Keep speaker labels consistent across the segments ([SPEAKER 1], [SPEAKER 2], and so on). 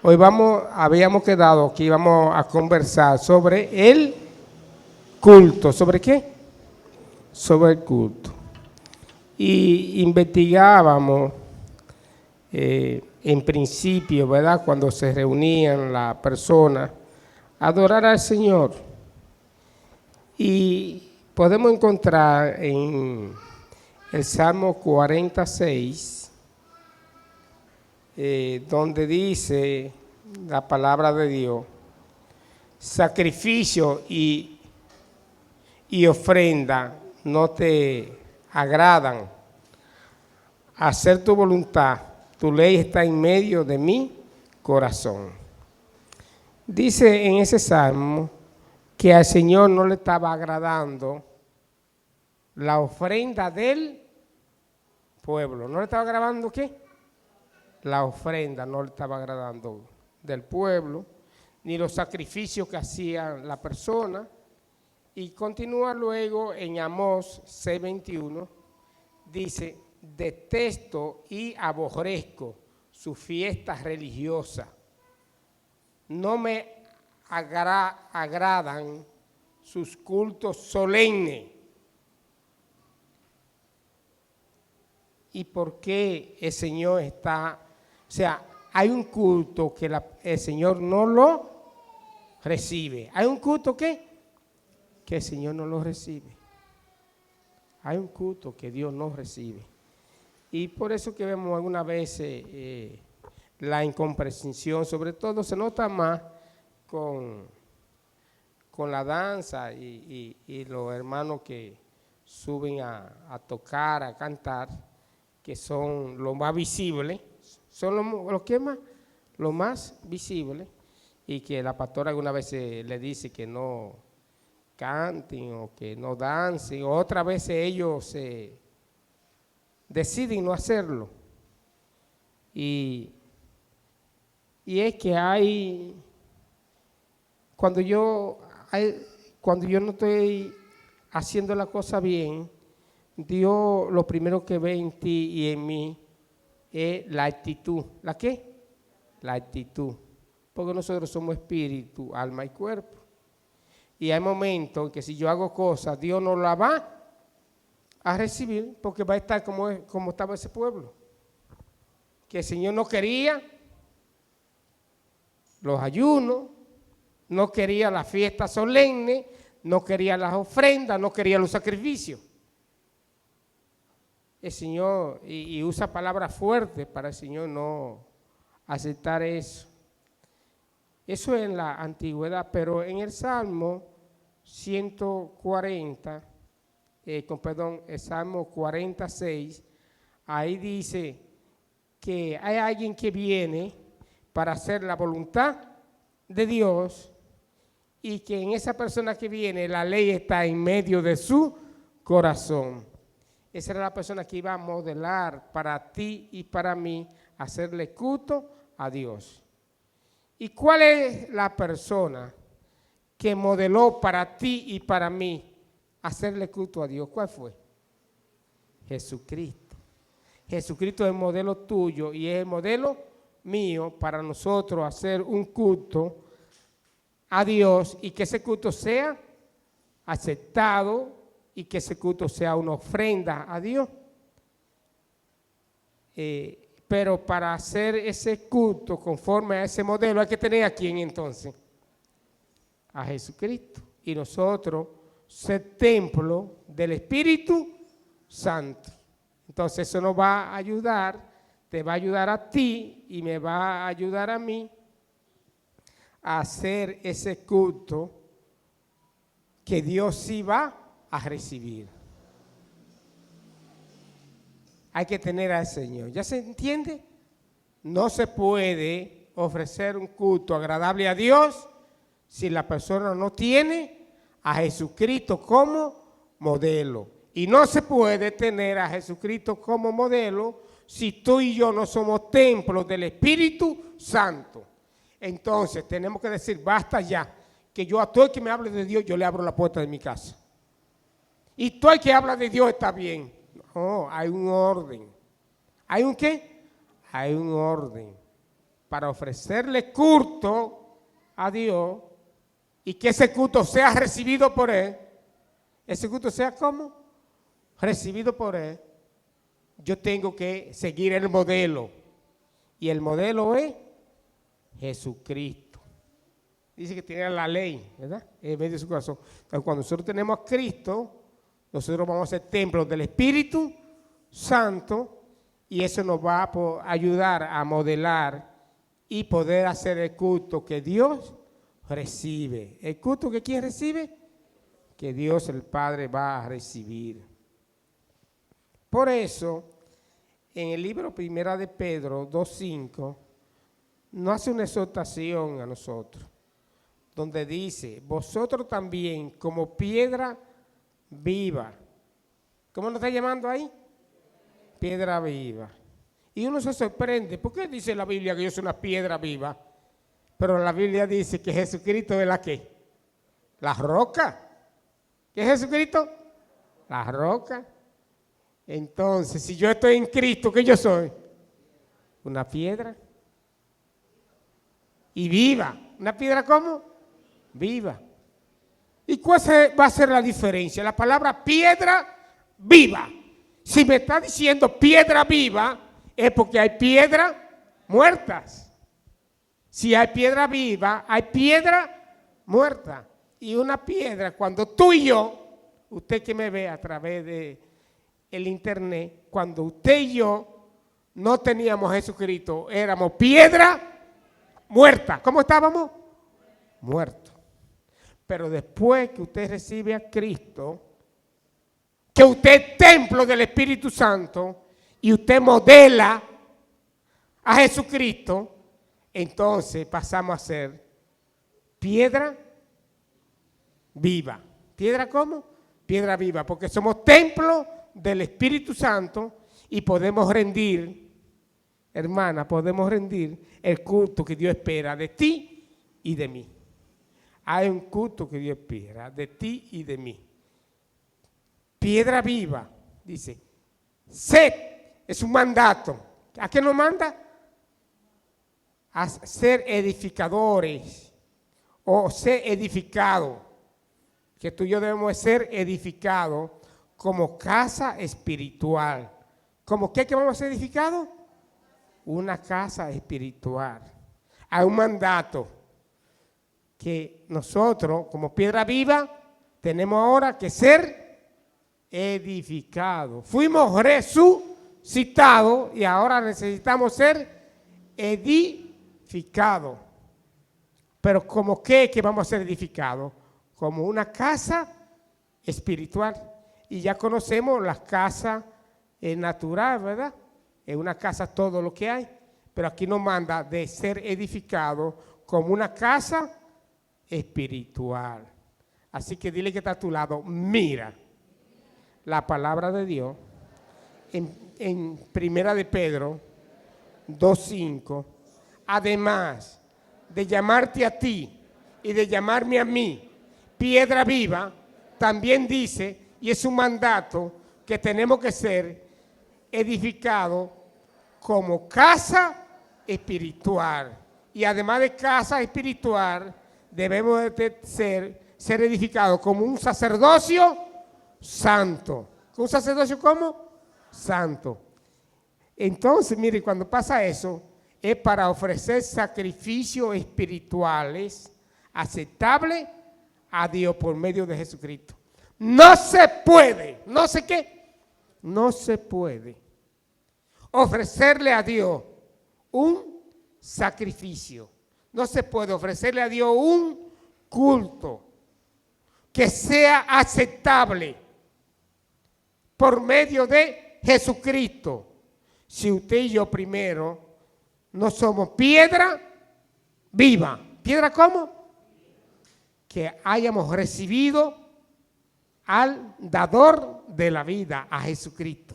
[SPEAKER 1] Hoy habíamos quedado que íbamos a conversar sobre el culto. ¿Sobre qué? Sobre el culto. Y investigábamos, en principio, ¿verdad? Cuando se reunían las personas a adorar al Señor. Y podemos encontrar en el Salmo 46, donde dice la palabra de Dios: sacrificio y ofrenda no te agradan. Hacer tu voluntad, tu ley está en medio de mi corazón. Dice en ese salmo que al Señor no le estaba agradando la ofrenda del pueblo. ¿No le estaba agradando qué? La ofrenda no le estaba agradando del pueblo, ni los sacrificios que hacían la persona. Y continúa luego en Amós 6:21, dice: detesto y aborrezco sus fiestas religiosas, no me agradan sus cultos solemnes. ¿Y por qué el Señor está? O sea, hay un culto que el Señor no lo recibe. ¿Hay un culto que el Señor no lo recibe? Hay un culto que Dios no recibe. Y por eso que vemos algunas veces la incomprensión, sobre todo se nota más con la danza y los hermanos que suben a tocar, a cantar, que son los más visibles, son los que más, los más visibles, y que la pastora alguna vez le dice que no canten o que no dancen, o otras veces ellos se deciden no hacerlo. Y es que cuando yo no estoy haciendo la cosa bien, Dios lo primero que ve en ti y en mí es la actitud. ¿La qué? La actitud. Porque nosotros somos espíritu, alma y cuerpo. Y hay momentos que si yo hago cosas, Dios no la va a recibir, porque va a estar como estaba ese pueblo. Que el Señor no quería los ayunos, no quería la fiesta solemne, no quería las ofrendas, no quería los sacrificios. El Señor, y usa palabras fuertes para el Señor no aceptar eso. Eso es en la antigüedad, pero en el Salmo 140, el Salmo 46, ahí dice que hay alguien que viene para hacer la voluntad de Dios, y que en esa persona que viene la ley está en medio de su corazón. Esa era la persona que iba a modelar para ti y para mí, hacerle culto a Dios. ¿Y cuál es la persona que modeló para ti y para mí hacerle culto a Dios? ¿Cuál fue? Jesucristo. Jesucristo es el modelo tuyo y es el modelo mío para nosotros hacer un culto a Dios, y que ese culto sea aceptado y que ese culto sea una ofrenda a Dios. Pero para hacer ese culto conforme a ese modelo hay que tener ¿a quién entonces? A Jesucristo. Y nosotros ser templo del Espíritu Santo. Entonces eso nos va a ayudar, te va a ayudar a ti y me va a ayudar a mí a hacer ese culto que Dios sí va a recibir. Hay que tener al Señor. ¿Ya se entiende? No se puede ofrecer un culto agradable a Dios si la persona no tiene a Jesucristo como modelo. Y no se puede tener a Jesucristo como modelo si tú y yo no somos templos del Espíritu Santo. Entonces tenemos que decir: basta ya, que yo a todo el que me hable de Dios, yo le abro la puerta de mi casa. Y todo el que habla de Dios está bien. No, hay un orden. ¿Hay un qué? Hay un orden para ofrecerle culto a Dios y que ese culto sea recibido por Él, ese culto sea ¿cómo? Recibido por Él, yo tengo que seguir el modelo. Y el modelo es Jesucristo. Dice que tiene la ley, ¿verdad? En medio de su corazón. Entonces, cuando nosotros tenemos a Cristo, nosotros vamos a ser templos del Espíritu Santo y eso nos va a ayudar a modelar y poder hacer el culto que Dios recibe. ¿El culto que quién recibe? Que Dios el Padre va a recibir. Por eso, en el libro Primera de Pedro 2:5, nos hace una exhortación a nosotros, donde dice, vosotros también como piedra viva. ¿Cómo nos está llamando ahí? Piedra viva. Y uno se sorprende, ¿por qué dice la Biblia que yo soy una piedra viva? Pero la Biblia dice que Jesucristo es la ¿qué? La roca. ¿Qué es Jesucristo? La roca. Entonces, si yo estoy en Cristo, ¿qué yo soy? Una piedra. Y viva. ¿Una piedra cómo? Viva. ¿Y cuál va a ser la diferencia? La palabra piedra viva. Si me está diciendo piedra viva, es porque hay piedras muertas. Si hay piedra viva, hay piedra muerta. Y una piedra, cuando tú y yo, usted que me ve a través de el internet, cuando usted y yo no teníamos a Jesucristo, éramos piedra muerta. ¿Cómo estábamos? Muertos. Pero después que usted recibe a Cristo, que usted es templo del Espíritu Santo y usted modela a Jesucristo, entonces pasamos a ser piedra viva. ¿Piedra cómo? Piedra viva, porque somos templo del Espíritu Santo y podemos rendir, hermana, podemos rendir el culto que Dios espera de ti y de mí. Hay un culto que Dios espera de ti y de mí. Piedra viva, dice, sed, es un mandato. ¿A qué nos manda? A ser edificadores o ser edificados. Que tú y yo debemos ser edificados como casa espiritual. ¿Cómo qué que vamos a ser edificados? Una casa espiritual. Hay un mandato que nosotros, como piedra viva, tenemos ahora que ser edificados. Fuimos resucitados y ahora necesitamos ser edificados. Pero ¿como qué que vamos a ser edificados? Como una casa espiritual. Y ya conocemos las casas naturales, ¿verdad? En una casa todo lo que hay. Pero aquí nos manda de ser edificado como una casa espiritual. Así que dile que está a tu lado, mira la palabra de Dios en Primera de Pedro 2:5. Además de llamarte a ti y de llamarme a mí, piedra viva, también dice, y es un mandato, que tenemos que ser edificados como casa espiritual. Y además de casa espiritual, debemos de ser edificados como un sacerdocio santo. ¿Un sacerdocio cómo? Santo. Entonces, mire, cuando pasa eso, es para ofrecer sacrificios espirituales aceptables a Dios por medio de Jesucristo. No se puede, no sé qué, no se puede ofrecerle a Dios un sacrificio. No se puede ofrecerle a Dios un culto que sea aceptable por medio de Jesucristo. Si usted y yo primero no somos piedra viva. ¿Piedra cómo? Que hayamos recibido al dador de la vida, a Jesucristo.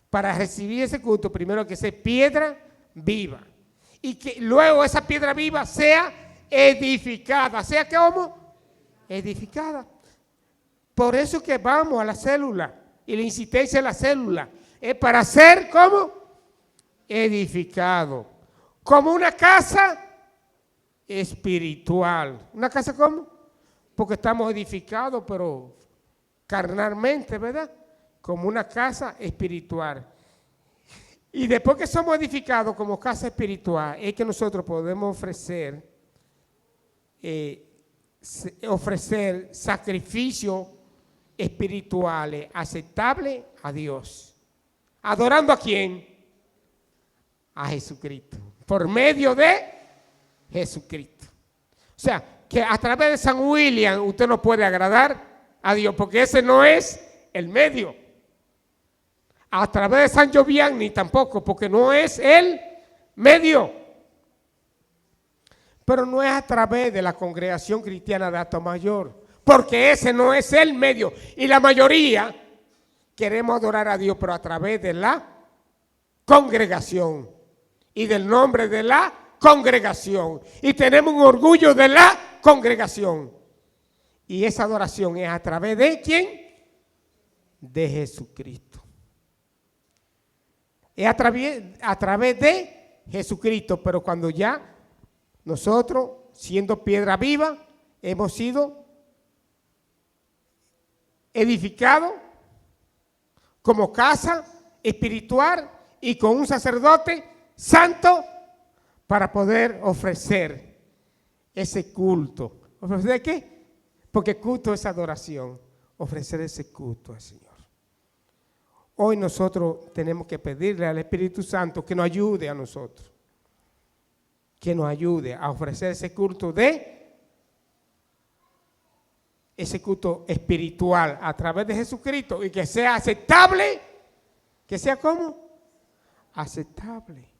[SPEAKER 1] Para recibir ese culto, primero que sea piedra viva. Y que luego esa piedra viva sea edificada. ¿Sea cómo? Edificada. Por eso que vamos a la célula. Y la insistencia en la célula es para ser ¿cómo? Edificado. como una casa espiritual. ¿Una casa cómo? Porque estamos edificados, pero carnalmente, ¿verdad? Como una casa espiritual. Y después que somos edificados como casa espiritual, es que nosotros podemos ofrecer sacrificios espirituales aceptables a Dios. ¿Adorando a quién? A Jesucristo. Por medio de Jesucristo. O sea, que a través de San William usted no puede agradar a Dios, porque ese no es el medio. A través de San Giovanni tampoco, porque no es el medio. Pero no es a través de la congregación cristiana de Alto Mayor, porque ese no es el medio. Y la mayoría queremos adorar a Dios, pero a través de la congregación y del nombre de la congregación. Y tenemos un orgullo de la congregación. Y esa adoración es a través de ¿quién? De Jesucristo. Es a través de Jesucristo, pero cuando ya nosotros, siendo piedra viva, hemos sido edificados como casa espiritual y con un sacerdote santo para poder ofrecer ese culto. ¿Ofrecer qué? Porque culto es adoración. Ofrecer ese culto al Señor. Hoy nosotros tenemos que pedirle al Espíritu Santo que nos ayude a nosotros. Que nos ayude a ofrecer ese culto ese culto espiritual a través de Jesucristo y que sea aceptable. ¿Que sea cómo? Aceptable